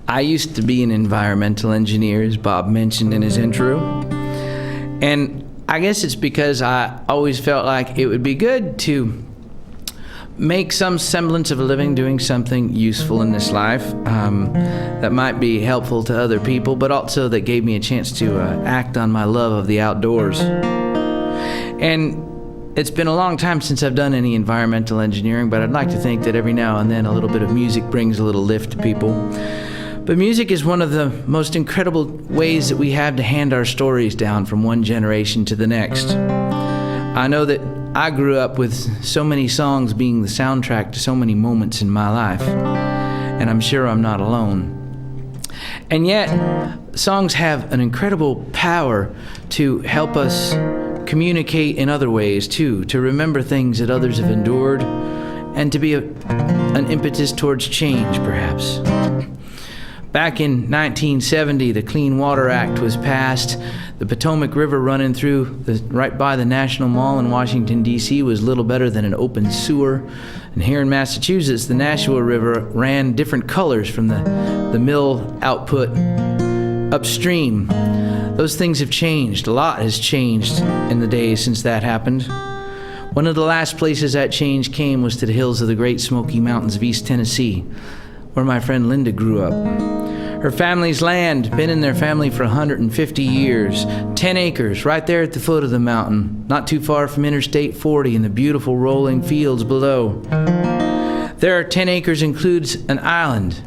I used to be an environmental engineer, as Bob mentioned in his intro. And I guess it's because I always felt like it would be good to make some semblance of a living doing something useful in this life that might be helpful to other people, but also that gave me a chance to act on my love of the outdoors. And it's been a long time since I've done any environmental engineering, but I'd like to think that every now and then a little bit of music brings a little lift to people. But music is one of the most incredible ways that we have to hand our stories down from one generation to the next. I know that I grew up with so many songs being the soundtrack to so many moments in my life, and I'm sure I'm not alone. And yet, songs have an incredible power to help us communicate in other ways too, to remember things that others have endured, and to be an impetus towards change, perhaps. Back in 1970, the Clean Water Act was passed. The Potomac River running through right by the National Mall in Washington, D.C. was little better than an open sewer. And here in Massachusetts, the Nashua River ran different colors from the mill output upstream. Those things have changed. A lot has changed in the days since that happened. One of the last places that change came was to the hills of the Great Smoky Mountains of East Tennessee, where my friend Linda grew up. Her family's land, been in their family for 150 years. 10 acres right there at the foot of the mountain, not too far from Interstate 40 and the beautiful rolling fields below. Their 10 acres includes an island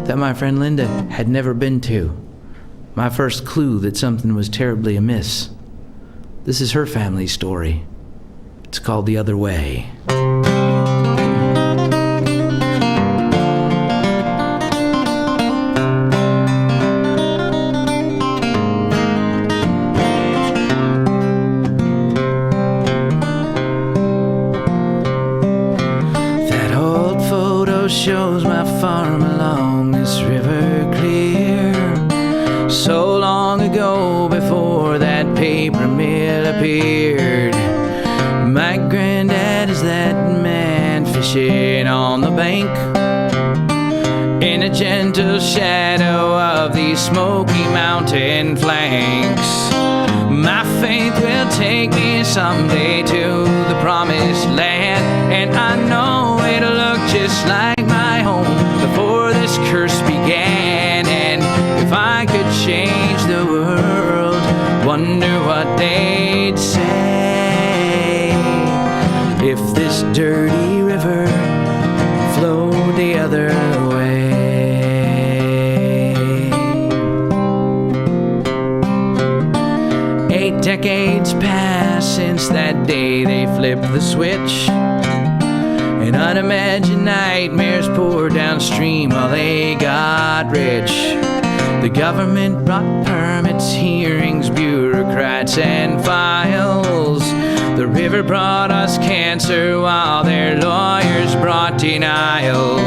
that my friend Linda had never been to. My first clue that something was terribly amiss. This is her family story. It's called The Other Way. Shows my farm along this river clear. So long ago, before that paper mill appeared. My granddad is that man fishing on the bank, in a gentle shadow of these Smoky Mountain flanks. My faith will take me someday to the promised land, and I know it'll look just like my home before this curse began. And if I could change the world, wonder what they'd say if this dirty river flowed the other way. 8 decades passed since that day they flipped the switch, and unimagined nightmares poured downstream while they got rich. The government brought permits, hearings, bureaucrats, and files. The river brought us cancer while their lawyers brought denials.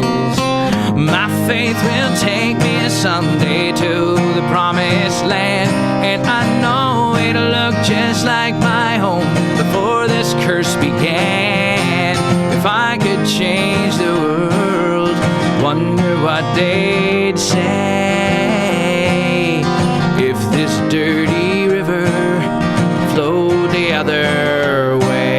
My faith will take me someday to the promised land, and I know it'll look just like my home before this curse began. If I could change the world, wonder what they'd say if this dirty river flowed the other way.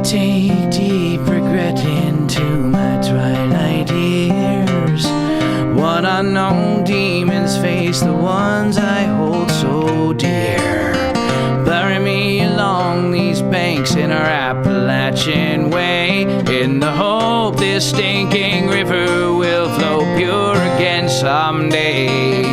Take deep regret into my twilight years. What unknown demons face the ones I hold so dear? Bury me along these banks in our Appalachian way, in the hope this stinking river will flow pure again someday.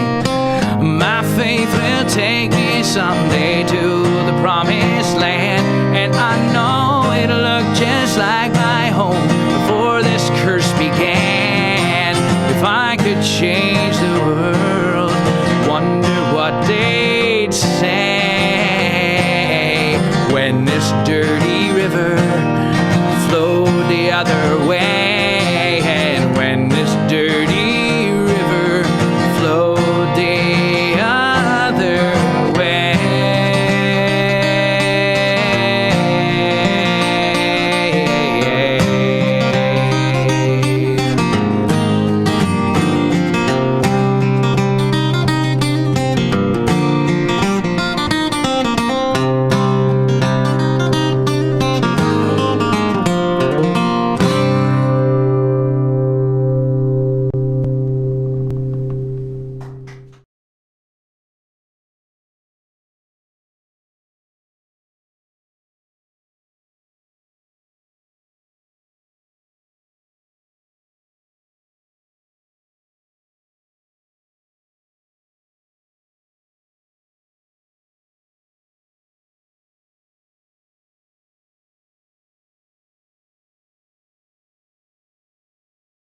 My faith will take me someday to the promised land, and I know it'll look just like my home before this curse began. If I could change